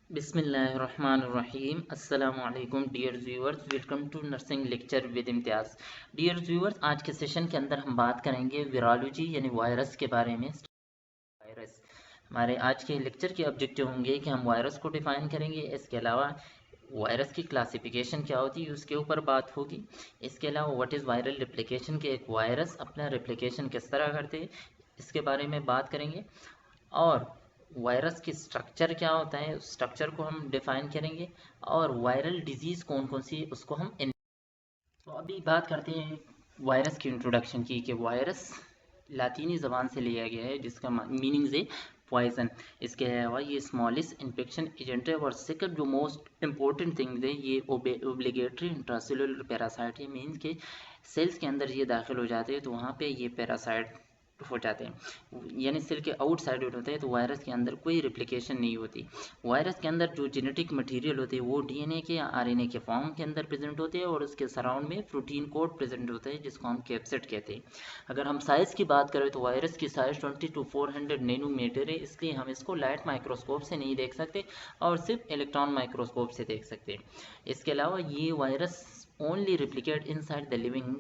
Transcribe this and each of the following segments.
बिस्मिल्लाहिर्रहमानिर्रहीम अस्सलामु अलैकुम dear viewers, welcome to nursing lecture with Imtiaz. Dear viewers, आज के सेशन के अंदर हम बात करेंगे वायरोलॉजी यानी वायरस के बारे में। वायरस हमारे आज के लेक्चर के ऑब्जेक्टिव होंगे कि हम वायरस को डिफाइन करेंगे। इसके अलावा वायरस की क्लासिफिकेशन क्या होती है उसके ऊपर बात होगी। इसके अलावा व्हाट इज़ वायरल रेप्लिकेशन, के एक वायरस अपना रेप्लिकेशन किस तरह करते हैं इसके बारे में बात करेंगे। और वायरस की स्ट्रक्चर क्या होता है उस स्ट्रक्चर को हम डिफाइन करेंगे। और वायरल डिजीज़ कौन कौन सी है उसको हम तो अभी बात करते हैं वायरस की इंट्रोडक्शन की, कि वायरस लातीनी ज़बान से लिया गया है जिसका मीनिंग है पॉइजन। इसके अलावा ये स्मॉलेस्ट इन्फेक्शन एजेंट है। और सेकंड जो मोस्ट इम्पोर्टेंट थिंग है, ये ओब्लिगेटरी इंट्रासेलुलर पैरासाइट है। मीन्स के सेल्स के अंदर ये दाखिल हो जाते हैं तो वहाँ पे ये पैरासाइट हो जाते हैं, यानी सेल के आउटसाइड होते हैं, तो वायरस के अंदर कोई रिप्लिकेशन नहीं होती। वायरस के अंदर जो जेनेटिक मटेरियल होते हैं वो डीएनए के या आरएनए के फॉर्म के अंदर प्रेजेंट होते हैं और उसके सराउंड में प्रोटीन कोड प्रेजेंट होता है जिसको हम कैप्सिड कहते हैं। अगर हम साइज़ की बात करें तो वायरस की साइज़ 20 to 400 नैनोमीटर है, इसलिए हम इसको लाइट माइक्रोस्कोप से नहीं देख सकते और सिर्फ इलेक्ट्रॉन माइक्रोस्कोप से देख सकते हैं। इसके अलावा ये virus only replicate inside the living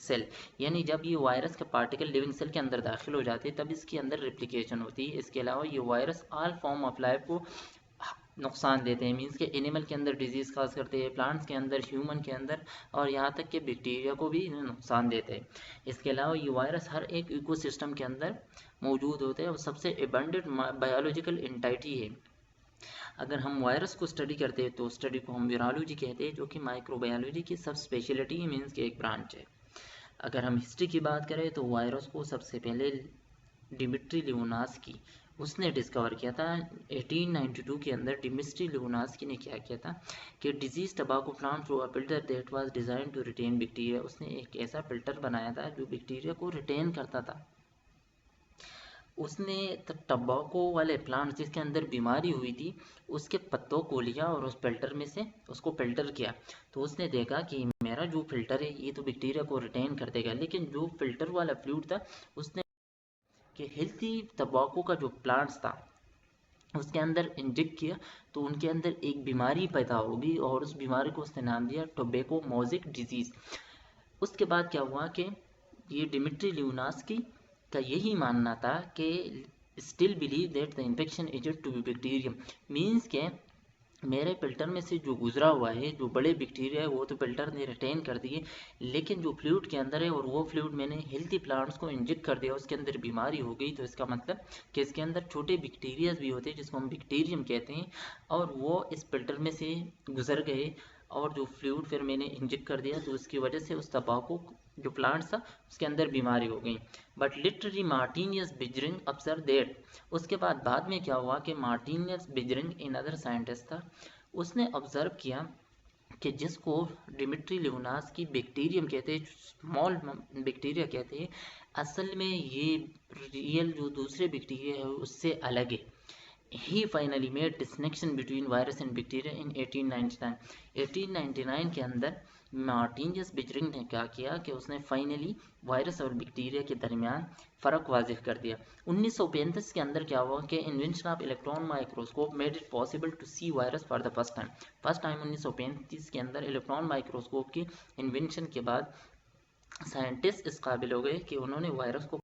cell, यानी जब ये वायरस का पार्टिकल लिविंग सेल के अंदर दाखिल हो जाते हैं तब इसके अंदर रिप्लिकेशन होती है। इसके अलावा ये virus all form of life को नुकसान देते हैं। मीन्स के एनिमल के अंदर डिजीज़ काज करते हैं, प्लांट्स के अंदर, ह्यूमन के अंदर, और यहाँ तक कि बैक्टीरिया को भी नुकसान देते हैं। इसके अलावा ये वायरस हर एक इकोसिस्टम के अंदर मौजूद होते हैं और सबसे एबंडेंट बायोलॉजिकल एंटिटी है। अगर हम वायरस को स्टडी करते हैं तो स्टडी को हम वायरोलॉजी कहते हैं, जो कि माइक्रोबायोलॉजी की सब स्पेशलिटी मीन्स के एक ब्रांच है। अगर हम हिस्ट्री की बात करें तो वायरस को सबसे पहले डिमिट्री लियोनास्की उसने डिस्कवर किया था 1892 के अंदर। डिमिट्री लियोनास्की ने क्या किया था कि disease tobacco plant through a filter that was design to retain bacteria, उसने एक ऐसा फिल्टर बनाया था जो बैक्टीरिया को रिटेन करता था। उसने टबाको वाले प्लांट जिसके अंदर बीमारी हुई थी उसके पत्तों को लिया और उस फिल्टर में से उसको फिल्टर किया, तो उसने देखा कि मेरा जो फिल्टर है ये तो बैक्टीरिया को रिटेन कर देगा, लेकिन जो फिल्टर वाला फ्लूइड था उसने कि हेल्थी तंबाकू का जो प्लांट्स था उसके अंदर इंजेक्ट किया तो उनके अंदर एक बीमारी पैदा होगी और उस बीमारी को उसने नाम दिया टोबैको मोज़ेक डिजीज़। उसके बाद क्या हुआ कि ये डिमिट्री लियोनास्की का यही मानना था कि still believe that the infection agent to be bacterium, means के मेरे फिल्टर में से जो गुजरा हुआ है, जो बड़े बैक्टीरिया है वो तो फिल्टर ने रिटेन कर दिए, लेकिन जो फ्लूइड के अंदर है और वो फ्लूइड मैंने हेल्थी प्लांट्स को इंजेक्ट कर दिया, उसके अंदर बीमारी हो गई। तो इसका मतलब कि इसके अंदर छोटे बैक्टीरियाज भी होते हैं जिसको हम बैक्टीरियम कहते हैं, और वो इस फिल्टर में से गुजर गए और जो फ्लूइड फिर मैंने इंजेक्ट कर दिया तो उसकी वजह से उस तंबाकू जो प्लांट्स था उसके अंदर बीमारी हो गई। बट लिटरली मार्टिनियस बिजरिंग ऑब्जर्व दैट, उसके बाद में क्या हुआ कि मार्टिनियस बिजरिंग इन अदर साइंटिस्ट था, उसने ऑब्जर्व किया कि जिसको डिमिट्री लियोनास की बैक्टीरियम कहते हैं, स्मॉल बैक्टीरिया कहते हैं, असल में ये रियल जो दूसरे बैक्टीरिया है उससे अलग है। He finally made distinction between virus and bacteria in 1899। 1899 के अंदर मार्टिनियस बिजरिंग ने क्या किया कि उसने फाइनली वायरस और बैक्टीरिया के दरमियान फ़र्क वाज़ेह कर दिया। 1935 के अंदर क्या हुआ कि invention of electron microscope made it possible to see virus for the first time 1935 के अंदर इलेक्ट्रॉन माइक्रोस्कोप की इन्वेंशन के बाद साइंटिस्ट इस काबिल हो गए कि उन्होंने वायरस को।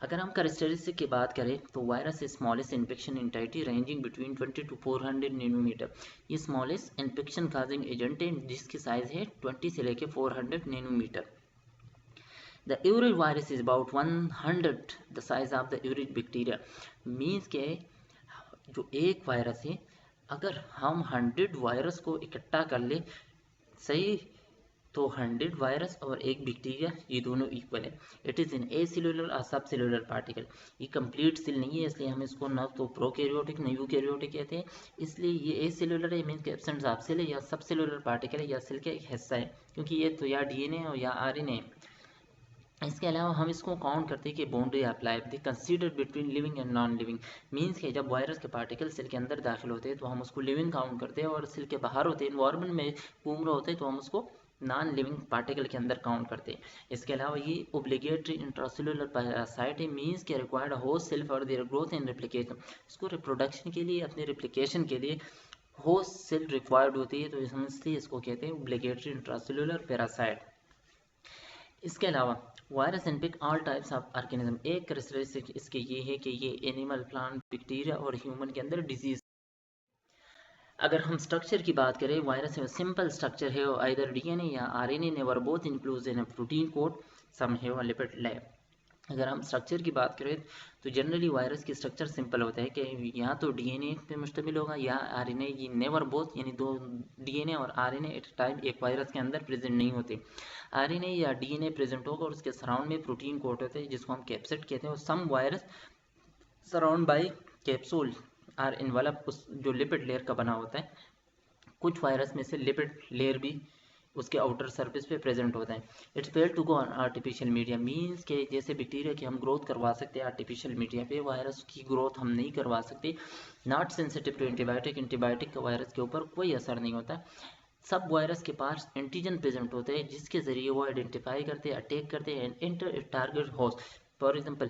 अगर हम कैरेक्टरिस्टिक की बात करें तो virus smallest infection entity ranging between 20 to 400 nanometer, ये स्मॉलेस्ट इन्फेक्शन काजिंग एजेंट है जिसकी साइज है 20 से लेकर 400 nanometer. The uric virus is about 100 the size of the uric bacteria, means के जो एक वायरस है अगर हम 100 वायरस को इकट्ठा कर ले, सही, तो 100 वायरस और एक बैक्टीरिया ये दोनों इक्वल है। It is in A cellular और सब सेलुलर पार्टिकल, ये कंप्लीट सेल नहीं है इसलिए हम इसको न तो प्रोकैरियोटिक न यूकैरियोटिक कहते हैं। इसलिए ये ए सेलुलर है, मीन के एब्सेंट ऑफ सेल है, या सब सेलुलर पार्टिकल है, या सेल का एक हिस्सा है, क्योंकि ये तो या डीएनए है या आरएनए है। इसके अलावा हम इसको काउंट करते हैं कि boundary of life the consider between living and non living, means के जब वायरस के पार्टिकल सेल के अंदर दाखिल होते हैं तो हम उसको लिविंग काउंट करते हैं, और सेल के बाहर होते हैं, इन्वायरमेंट में घूम रहे होते हैं तो हम उसको नॉन लिविंग पार्टिकल के अंदर काउंट करते हैं। इसके अलावा ये ओब्लिगेटरी इंट्रासेलुलर पैरासाइट मीन्स के required host cell for their growth and replication. इसको रिप्रोडक्शन के लिए, अपने रेप्लिकेशन के लिए होस्ट सेल रिक्वायर्ड होती है, तो समझते इसको कहते हैं ओब्लिगेटरी इंट्रासेलुलर पैरासाइट। इसके अलावा virus infect all types of organism, एक कैरेक्टरिस्टिक इसके ये है कि ये एनिमल, प्लांट, बैक्टीरिया और ह्यूमन के अंदर डिजीज। अगर हम स्ट्रक्चर की बात करें, वायरस है सिंपल स्ट्रक्चर है, आइदर डीएनए या RNA, never both includes in protein coat, some है लिपिड लैब। अगर हम स्ट्रक्चर की बात करें तो जनरली वायरस की स्ट्रक्चर सिंपल होता है कि या तो डीएनए पे मुश्तमिल होगा या आरएनए, ये नेवर बोथ, यानी दो डीएनए और आरएनए एट टाइम एक वायरस के अंदर प्रेजेंट नहीं होते। आरएनए या डीएनए प्रेजेंट होगा और उसके सराउंड में प्रोटीन कोट होते हैं जिसको हम कैप्सिड कहते हैं, और some virus surround by capsule or envelope, उस जो लिपिड लेयर का बना होता है। कुछ वायरस में से लिपिड लेयर भी उसके आउटर सरफेस पे प्रेजेंट होता है। It's fail to go on artificial media, means के जैसे बैक्टीरिया की हम ग्रोथ करवा सकते हैं आर्टिफिशियल मीडिया पे, वायरस की ग्रोथ हम नहीं करवा सकते। Not sensitive to antibiotic, antibiotic का वायरस के ऊपर कोई असर नहीं होता। सब वायरस के पास एंटीजन प्रेजेंट होते हैं जिसके जरिए वो आइडेंटिफाई करते हैं, अटैक करते हैं and enter target host. For example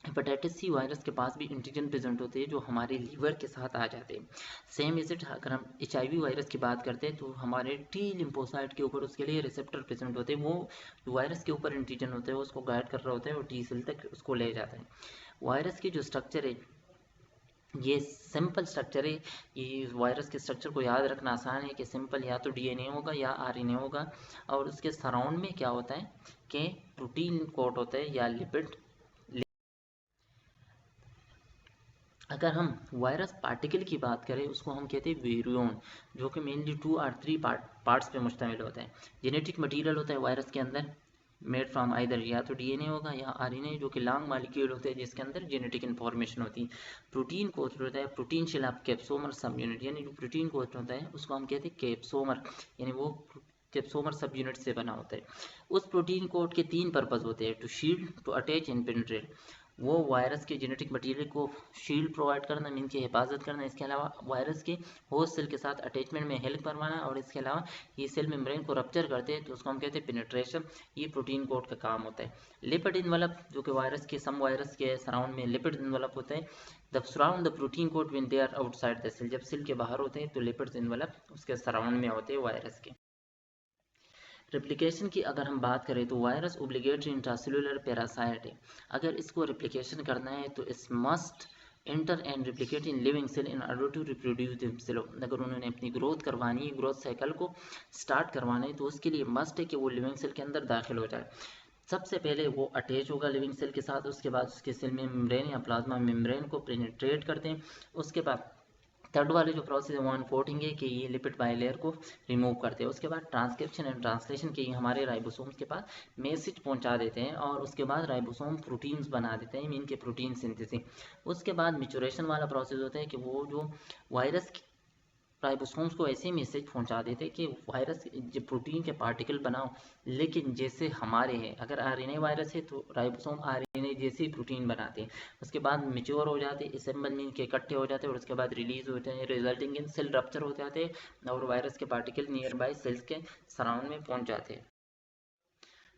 hepatitis C virus के पास भी एंटीजन प्रेजेंट होते हैं जो हमारे लीवर के साथ आ जाते हैं। सेम इज इट अगर हम HIV वायरस की बात करते हैं तो हमारे टी लिम्फोसाइट के ऊपर उसके लिए रिसेप्टर प्रेजेंट होते हैं, वो जो वायरस के ऊपर एंटीजन होते हैं उसको गाइड कर रहा होता है और टी सेल तक उसको ले जाता है। वायरस की जो स्ट्रक्चर है ये सिंपल स्ट्रक्चर है। ये वायरस के स्ट्रक्चर को याद रखना आसान है कि सिंपल या तो डीएनए होगा या आरएनए होगा, और उसके सराउंड में क्या होता है कि प्रोटीन कोट होता है या लिपिड। अगर हम वायरस पार्टिकल की बात करें उसको हम कहते हैं वेरियोन, जो कि मेनली 2 और 3 पार्ट्स पे मुश्तमिल होता है। जेनेटिक मटेरियल होता है वायरस के अंदर, मेड फ्रॉम आइदर या तो डीएनए होगा या आरएनए, जो कि लॉन्ग मॉलिक्यूल होते हैं जिसके अंदर जेनेटिक इन्फॉर्मेशन होती है। प्रोटीन कोट होता है, प्रोटीन शेल ऑफ कैप्सोमर सब यूनिट, यानी जो प्रोटीन कोट होता है उसको हम कहते हैं कैप्सोमर, यानी वो कैप्सोमर सब यूनिट से बना होता है। उस प्रोटीन कोट के 3 पर्पज होते हैं, to shield, to attach and penetrate. वो वायरस के जेनेटिक मटेरियल को शील्ड प्रोवाइड करना, मीन की हिफाजत करना, इसके अलावा वायरस के होस्ट सेल के साथ अटैचमेंट में हेल्प करवाना, और इसके अलावा ये सेल मेम्ब्रेन को रप्चर करते हैं तो उसको हम कहते हैं पेनिट्रेशन। ये प्रोटीन कोड का काम होता है। लिपिड इन्वेलप, जो कि वायरस के सम वायरस के सराउंड में लिपिड इन्वेलप होता है। The surround the protein code when they are outside the cell, जब सेल के बाहर होते हैं तो लिपिड इन्वेलप उसके सराउंड में होते हैं वायरस के। रेप्लिकेशन की अगर हम बात करें तो वायरस ओब्लिगेटरी इंट्रासेलुलर पैरासाइट है। अगर इसको रेप्लिकेशन करना है तो इस must enter and replicate in living cell in order to reproduce themselves. अगर उन्होंने अपनी ग्रोथ करवानी है, ग्रोथ साइकिल को स्टार्ट करवाना है, तो उसके लिए मस्ट है कि वो लिविंग सेल के अंदर दाखिल हो जाए। सबसे पहले वो अटैच होगा लिविंग सेल के साथ, उसके बाद उसके सेल में मेम्ब्रेन या प्लाज्मा मेम्ब्रेन को पेनिट्रेट करते हैं। उसके बाद थर्ड वाले जो प्रोसेस है वो अनफोल्डिंग है कि ये लिपिड बाइलेयर को रिमूव करते हैं। उसके बाद ट्रांसक्रिप्शन एंड ट्रांसलेशन के हमारे राइबोसोम्स के पास मैसेज पहुंचा देते हैं, और उसके बाद राइबोसोम प्रोटीन्स बना देते हैं, इनके प्रोटीन सिंथेसिस। उसके बाद मिचुरेशन वाला प्रोसेस होता है कि वो जो वायरस राइबोसोम्स को ऐसे मैसेज पहुंचा देते कि वायरस जो प्रोटीन के पार्टिकल बनाओ, लेकिन जैसे हमारे हैं। अगर आरएनए वायरस है तो राइबोसोम आरएनए जैसे ही प्रोटीन बनाते हैं, उसके बाद मेच्योर हो जाते हैं, असेंबल में इनके इकट्ठे हो जाते हैं, और उसके बाद रिलीज होते हैं, रिजल्टिंग इन सेल रप्चर हो जाते हैं और वायरस के पार्टिकल नियर बाय सेल्स के सराउंड में पहुंच जाते हैं।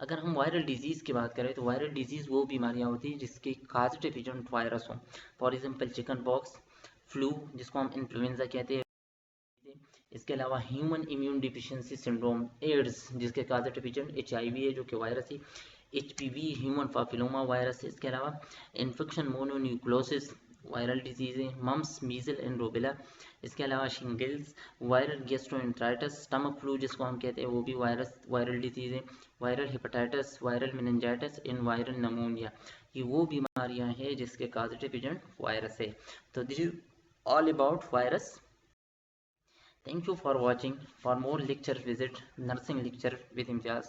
अगर हम वायरल डिजीज़ की बात करें तो वायरल डिजीज़ वो बीमारियां होती हैं जिसकी कॉजेटिव एजेंट वायरस हो। For example chicken pox, flu जिसको हम इन्फ्लुएंजा कहते हैं, इसके अलावा human immune deficiency syndrome, AIDS जिसके कॉजेटिव एजेंट HIV है जो कि वायरस है, HPV ह्यूमन पापिलोमा वायरस है, इसके अलावा इन्फेक्शन मोनोन्यूक्लोसिस वायरल डिजीज़ है, मम्स, मीजल एंड रोबेला, इसके अलावा shingles, viral gastroenteritis, stomach flu जिसको हम कहते हैं वो भी वायरल डिजीज़ है, viral hepatitis, viral meningitis and viral pneumonia. ये वो बीमारियां हैं जिसके कॉजेटिव एजेंट वायरस है। तो this is all about virus. Thank you for watching. For more lecture visit Nursing Lecture with Imtiaz.